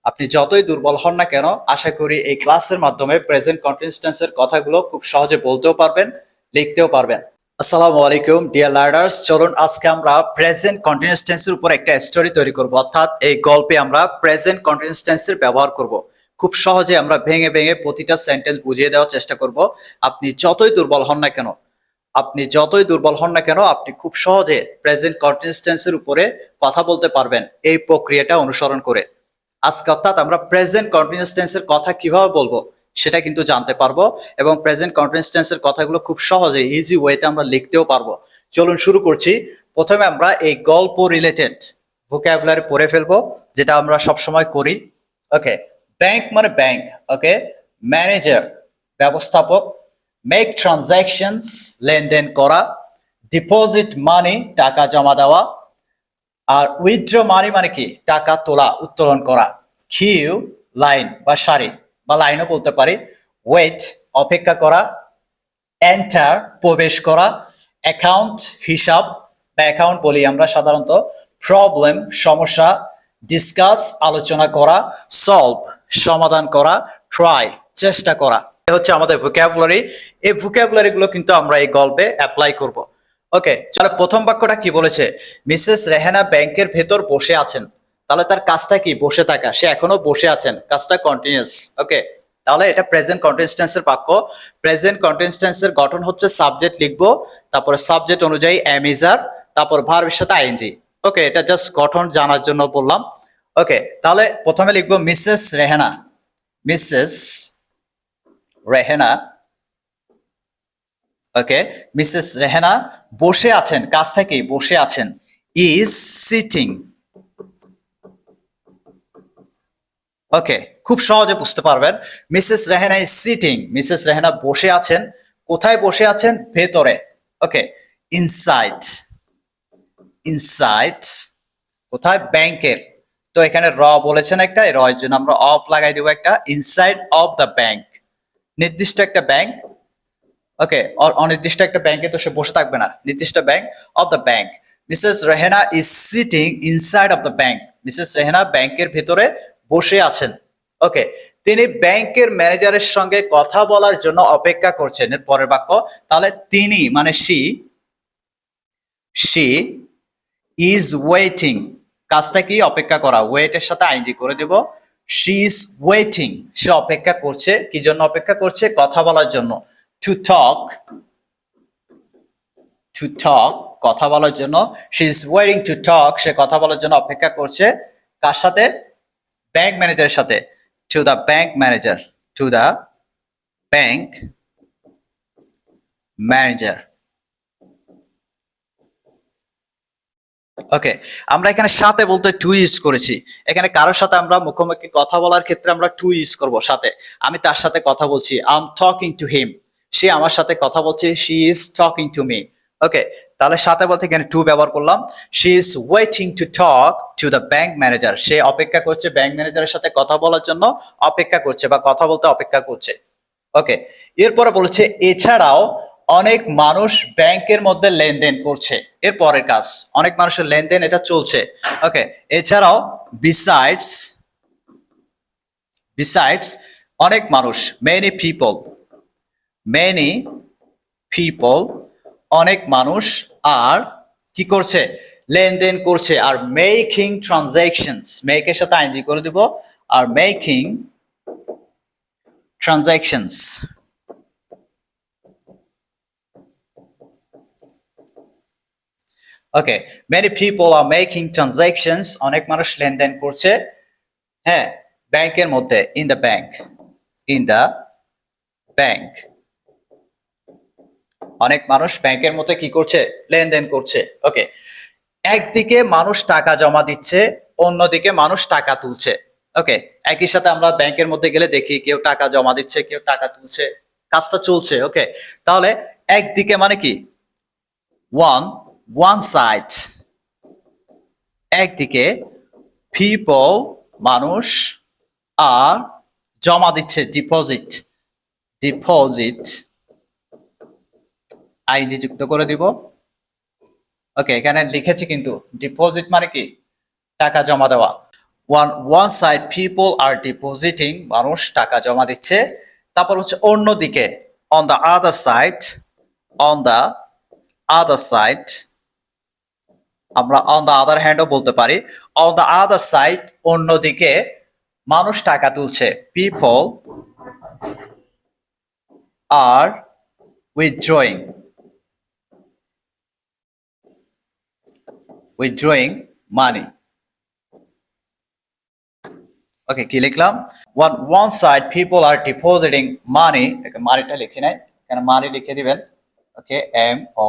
আপনি যতই দুর্বল হন না কেন, আশা করি এই ক্লাসের মাধ্যমে প্রেজেন্ট কন্টিনিউয়াস টেন্সের কথাগুলো খুব সহজে বলতেও পারবেন, লিখতেও পারবেন। আসসালামু আলাইকুম ডিয়ার লার্নার্স, চলুন আজকে আমরা প্রেজেন্ট কন্টিনিউয়াস টেন্সের উপর একটা স্টোরি তৈরি করব, অর্থাৎ এই গল্পে আমরা প্রেজেন্ট কন্টিনিউয়াস টেন্সের ব্যবহার করব। খুব সহজে আমরা ভেঙে ভেঙে প্রতিটা সেন্টেন্স বুঝিয়ে দেওয়ার চেষ্টা করব। আপনি যতই দুর্বল হন না কেন, আপনি খুব সহজে প্রেজেন্ট কন্টিনিউয়াস টেন্সের উপরে কথা বলতে পারবেন এই প্রক্রিয়াটা অনুসরণ করে। আজকে অর্থাৎ আমরা প্রেজেন্ট কন্টিনিউয়াস টেন্সের কথা কিভাবে বলবো সেটা কিন্তু জানতে পারবো, এবং প্রেজেন্ট কন্টিনিউয়াস টেন্সের কথাগুলো খুব সহজে ইজি ওয়েতে আমরা লিখতেও পারবো। চলুন শুরু করছি। প্রথমে আমরা এই গল্প রিলেটেড ভোকাবুলারি পড়ে ফেলবো, যেটা আমরা সবসময় করি। ওকে, ব্যাংক মানে ব্যাংক। ওকে, ম্যানেজার ব্যবস্থাপক, মেক ট্রানজাকশনস লেনদেন করা, ডিপোজিট মানি টাকা জমা দেওয়া, আর উইথড্র মানি মানে কি টাকা তোলা উত্তোলন করা, কিউ লাইন বা সারি বা লাইনও বলতে পারি, ওয়েট অপেক্ষা করা, এন্টার প্রবেশ করা, অ্যাকাউন্ট হিসাব বা অ্যাকাউন্ট বলি আমরা সাধারণত, প্রবলেম সমস্যা, ডিসকাস আলোচনা করা, সলভ সমাধান করা, ট্রাই চেষ্টা করা। হচ্ছে আমাদের ভোকাবুলারি। এই ভোকাবুলারি গুলো কিন্তু আমরা এই গল্পে অ্যাপ্লাই করব। ওকে, চলো প্রথম বাক্যটা কি বলেছে, মিসেস রেহানা ব্যাংকের ভেতর বসে আছেন। তাহলে তার কাজটা কি? বসে থাকা। সে এখনো বসে আছেন, কাজটা কন্টিনিউয়াস। ওকে, তাহলে এটা প্রেজেন্ট কন্টিনিউয়াস টেন্সের বাক্য। প্রেজেন্ট কন্টিনিউয়াস টেন্সের গঠন হচ্ছে সাবজেক্ট লিখবো, তারপরে সাবজেক্ট অনুযায়ী এম ইজ আর, তারপর ভার্বের সাথে আইএনজি। ওকে, এটা জাস্ট গঠন জানার জন্য বললাম। ওকে, তাহলে প্রথমে লিখবো মিসেস রেহানা। মিসেস রেহানা, ওকে, মিসেস রেহানা বসে আছেন। কাজটা কি? বসে আছেন। Is sitting. ওকে, খুব সহজে বুঝতে পারবেন। Mrs Rehana is sitting. Mrs Rehana বসে আছেন। কোথায় বসে আছেন? ভেতরে। ওকে, ইনসাইড। ইনসাইড কোথায়? ব্যাংকের। তো এখানে র বলেছেন একটা, র এর জন্য আমরা অফ লাগাই দেবো একটা। ইনসাইড অফ দ্য ব্যাংক, নির্দিষ্ট একটা ব্যাংক। ওকে, অনির্দিষ্ট একটা ব্যাংকে তো সে বসে থাকবে না, নির্দিষ্ট bank, of the bank. Mrs Rehana is sitting inside of the bank. Mrs Rehana ব্যাংকের ভেতরে বসে আছেন। ওকে, তিনি ব্যাংকের ম্যানেজারের সঙ্গে কথা বলার জন্য অপেক্ষা করছেন। এর পরের বাক্য, তাহলে তিনি মানে শি ইজ ওয়েটিং। কাজটা কি? অপেক্ষা করা। ওয়েটের সাথে আইনজি করে দেব। শি ইজ ওয়েটিং, সে অপেক্ষা করছে। কি জন্য অপেক্ষা করছে? কথা বলার জন্য। টু টক, টু টক কথা বলার জন্য। She is waiting to talk, সে কথা বলার জন্য অপেক্ষা করছে। কার সাথে? ব্যাংক ম্যানেজারের সাথে। To the bank manager, to the bank manager. Okay, আমরা এখানে সাথে বলতে টু ইউজ করেছি। এখানে কারোর সাথে আমরা মুখোমুখি কথা বলার ক্ষেত্রে আমরা টু ইউজ করব সাথে। আমি তার সাথে কথা বলছি, I am talking to him. সে আমার সাথে কথা বলছে, she is talking to me. Okay, তাহলে সাথে বলতে এখানে টু ব্যবহার করলাম। She is waiting to talk to the bank manager, সে অপেক্ষা করছে ব্যাংক ম্যানেজারের সাথে কথা বলার জন্য, অপেক্ষা করছে বা কথা বলতে অপেক্ষা করছে। ওকে, এরপরে বলেছে এছাড়াও অনেক মানুষ ব্যাংকের মধ্যে লেনদেন করছে। এর পরের কাজ, অনেক মানুষের লেনদেন, এটা চলছে। ওকে, এছাড়াও বিসাইডস, বিসাইডস অনেক মানুষ, মেনি পিপল, মেনি পিপল অনেক মানুষ আর কি করছে? লেনদেন করছে। আর মেকিং ট্রানজাকশনস, মেকের সাথে আইনজি করে দিব, are making transactions. Okay, many people are making transactions, অনেক মানুষ লেনদেন করছে। হ্যাঁ, ব্যাংকের মধ্যে, in the bank, in the bank. অনেক মানুষ ব্যাংকের মধ্যে কি করছে? লেনদেন করছে। ওকে, একদিকে মানুষ টাকা জমা দিচ্ছে, অন্যদিকে মানুষ টাকা তুলছে। ওকে, একই সাথে আমরা ব্যাংকের মধ্যে গেলে দেখি কেউ টাকা জমা দিচ্ছে, কেউ টাকা তুলছে, কাজটা চলছে। ওকে, তাহলে একদিকে মানে কি? ওয়ান সাইড, একদিকে, পিপল মানুষ, আর জমা দিচ্ছে, ডিপোজিট, ডিপোজিট আইজি যুক্ত করে দিব। ওকে, এখানে লিখেছি কিন্তু ডিপোজিট মানে কি? টাকা জমা দেওয়া। one side people are depositing, মানুষ টাকা জমা দিচ্ছে। তারপর হচ্ছে অন্যদিকে, on the other side, on the other side, আমরা on the other hand ও বলতে পারি। on the other side, অন্যদিকে মানুষ টাকা তুলছে, people are withdrawing money. ওকে, কি লিখলাম? one side people are depositing money, মানিটা লিখে নাই, কেন মানি লিখে দিবেন। ওকে, এম ও,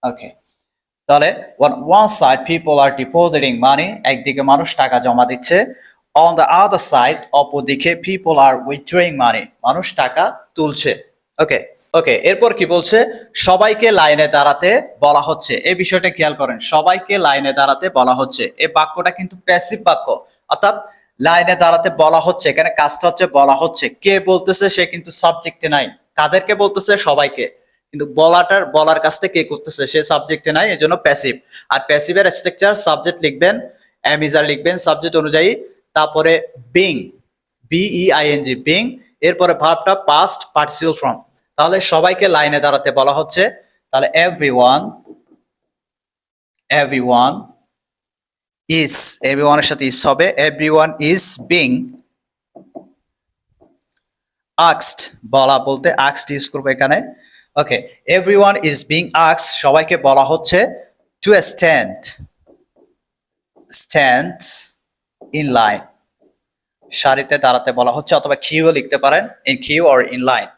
ওকে, তাহলে one side people are depositing money, একদিকে মানুষ টাকা জমা দিচ্ছে, on the other side, অপরদিকে people are withdrawing money, মানুষ টাকা তুলছে। ওকে ওকে, এরপর কি বলছে? সবাইকে লাইনে দাঁড়াতে বলা হচ্ছে। এই বিষয়টা খেয়াল করেন, সবাইকে লাইনে দাঁড়াতে বলা হচ্ছে। এই বাক্যটা কিন্তু প্যাসিভ বাক্য, অর্থাৎ লাইনে দাঁড়াতে বলা হচ্ছে, এখানে কাজটা হচ্ছে বলা হচ্ছে। কে বলতেছে? সে কিন্তু সাবজেক্টে নাই। কাদেরকে বলতেছে? সবাইকে। কিন্তু বলার কাজটা কে করতেছে? সে সাবজেক্টে নাই, এজন্য প্যাসিভ। আর প্যাসিভের স্ট্রাকচার, সাবজেক্ট লিখবেন, অ্যামিজার লিখবেন সাবজেক্ট অনুযায়ী, তারপরে বিং, বিইআইএনজি, বিং, এরপরে ভার্বটা পাস্ট পার্টিসিপাল ফর্ম। তাহলে সবাইকে লাইনে দাঁড়াতে বলা হচ্ছে। তাহলে everyone is, everyone এর সাথে is হবে, everyone is being asked, বলা বলতে asked ইউজ করব এখানে। ওকে, everyone is being asked, সবাইকে বলা হচ্ছে to stand in line, সারিতে দাঁড়াতে বলা হচ্ছে, অথবা কিউ লিখতে পারেন, in queue or in line।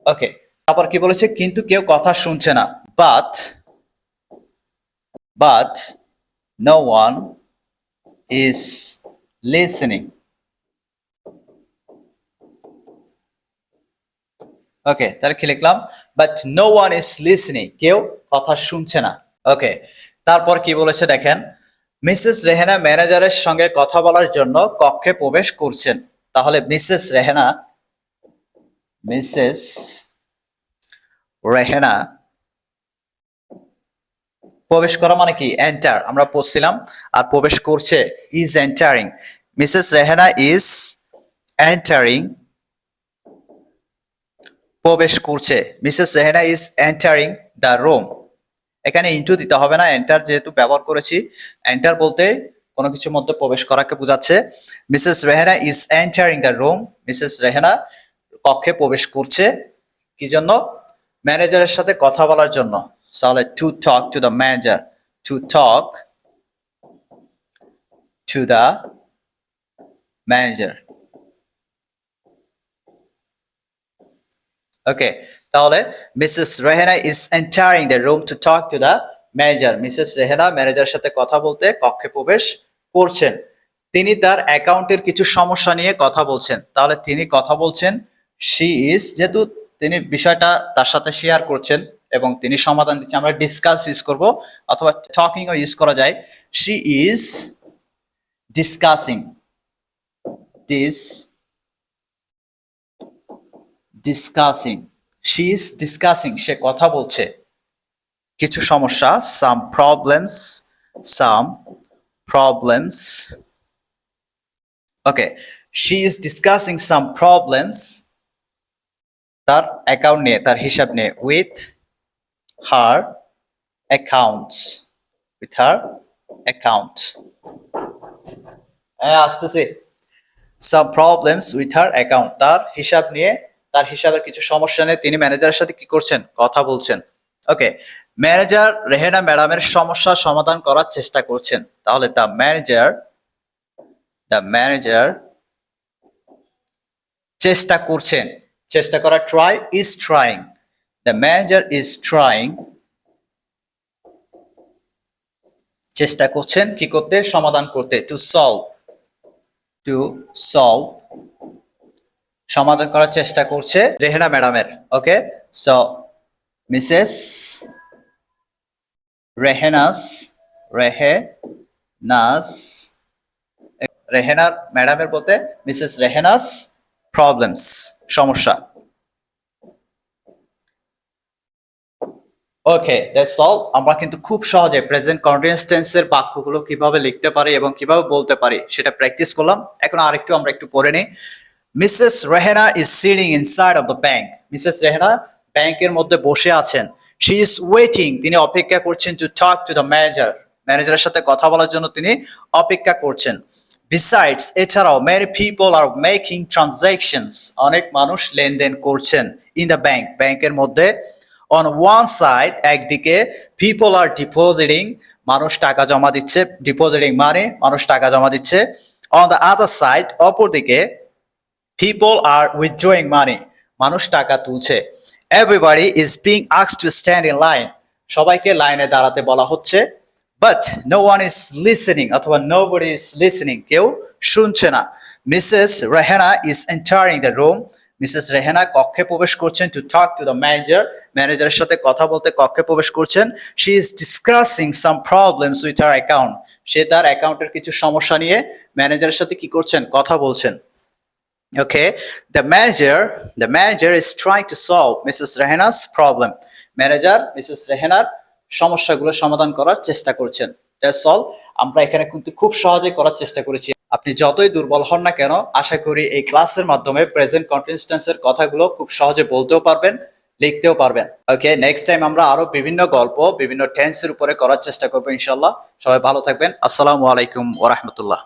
ওকে, তারপর কি বলেছে? কিন্তু কেউ কথা শুনছে না, but no one is listening। ওকে, তাহলে কি লিখলাম? but no one is listening, কেউ কথা শুনছে না। ওকে, তারপর কি বলেছে দেখেন, মিসেস রেহেনা ম্যানেজারের সঙ্গে কথা বলার জন্য কক্ষে প্রবেশ করছেন। তাহলে মিসেস রেহেনা প্রবেশ করা মানে কি? এন্টার, আমরা পড়ছিলাম। আর প্রবেশ করছে, is entering. Mrs Rehena is entering, প্রবেশ করছে। Mrs Rehena is entering the room. এখানে ইনটু দিতে হবে না, এন্টার যেহেতু ব্যবহার করেছি। এন্টার বলতে কোনো কিছুর মধ্যে প্রবেশ করাকে বোঝাচ্ছে। Mrs Rehena is entering the room, Mrs Rehana কক্ষে প্রবেশ করছে। কি জন্য? ম্যানেজারের সাথে কথা বলার জন্য। তাহলে to talk to the manager, to talk to the manager. Okay, তাহলে Mrs Rehena is entering the room to talk to the manager, Mrs Rehena ম্যানেজারের সাথে কথা বলতে কক্ষে প্রবেশ করছেন। তিনি তার অ্যাকাউন্টের কিছু সমস্যা নিয়ে কথা বলছেন। তাহলে তিনি কথা বলছেন, শি ইজ, যেহেতু তিনি বিষয়টা তার সাথে শেয়ার করছেন এবং তিনি সমাধান দিচ্ছেন, আমরা ডিসকাস ইউজ করব, অথবা টকিং ও ইউজ করা যায়। She is discussing, she is discussing, সে কথা বলছে কিছু সমস্যা, some problems. Okay, she is discussing some problems, তার অ্যাকাউন্ট নিয়ে, তার হিসাব নিয়ে, উইথ হার অ্যাকাউন্টস, আসতেছে। Some problems with her account, তার হিসাব নিয়ে, তার হিসাবের কিছু সমস্যা নিয়ে তিনি ম্যানেজারের সাথে কি করছেন? কথা বলছেন। ওকে, ম্যানেজার রেহেনা ম্যাডামের সমস্যা সমাধান করার চেষ্টা করছেন। তাহলে দ্য ম্যানেজার চেষ্টা করছেন, চেষ্টা করা, try, is trying, the manager is trying, চেষ্টা করছেন কি করতে? সমাধান করতে, টু সলভ, সমাধান করার চেষ্টা করছে রেহেনা ম্যাডামের। ওকে, সো মিসেস রেহেনাস ম্যাডামের বলতে মিসেস রেহেনাস প্রবলেমস, সমস্যা। ওকে, দ্যাটস অল। আমরা কিন্তু খুব সহজে প্রেজেন্ট কন্টিনিউয়াস টেন্সের বাক্যগুলো কিভাবে লিখতে পারি এবং কিভাবে বলতে পারি সেটা প্র্যাকটিস করলাম। এখন আরেকটু আমরা একটু পড়ে নিই। Mrs Rehena is sitting inside of the bank. Mrs Rehana ব্যাংকের মধ্যে বসে আছেন। শি ইজ ওয়েটিং, তিনি অপেক্ষা করছেন, to talk to the manager, ম্যানেজারের সাথে কথা বলার জন্য তিনি অপেক্ষা করছেন। বিসাইডস, এছাড়াও many people are making transactions, অনেক মানুষ লেনদেন করছেন ইন দ্য ব্যাংক, ব্যাংকের মধ্যে। অন ওয়ান সাইড, একদিকে, পিপল আর ডিপোজিটিং, মানুষ টাকা জমা দিচ্ছে, ডিপোজিটিং মানে মানুষ টাকা জমা দিচ্ছে। অন দ্য আদার সাইড, অপরদিকে, পিপল আর উইথড্রয়িং মানি, মানুষ টাকা তুলছে। Everybody is being asked to stand in line, সবাইকে লাইনে দাঁড়াতে বলা হচ্ছে। But no one is listening, অথবা নোবডি ইজ লিসেনিং, কেউ শুনছে না। Mrs Rehena is entering the room, Mrs Rehana কক্ষে প্রবেশ করছেন। To talk to the manager, ম্যানেজারের সাথে কথা বলতে কক্ষে প্রবেশ করছেন। She is discussing some problems with her account, সে তার অ্যাকাউন্টের কিছু সমস্যা নিয়ে ম্যানেজারের সাথে কি করছেন, কথা বলছেন। Okay, the manager is trying to solve Mrs. Rehena's problem. Manager Mrs রেহেনার সমস্যাগুলো সমাধান করার চেষ্টা করছেন। That's all. আমরা এখানে কিন্তু খুব সহজে করার চেষ্টা করেছি। আপনি যতই দুর্বল হন না কেন, আশা করি এই ক্লাসের মাধ্যমে প্রেজেন্ট কন্টিনিউয়াস টেন্সের কথাগুলো খুব সহজে বলতেও পারবেন, লিখতেও পারবেন। ওকে, নেক্সট টাইম আমরা আরো বিভিন্ন গল্প, বিভিন্ন টেন্সের উপরে করার চেষ্টা করবো ইনশাল্লাহ। সবাই ভালো থাকবেন। আসসালামু আলাইকুম ওয়া রাহমাতুল্লাহ।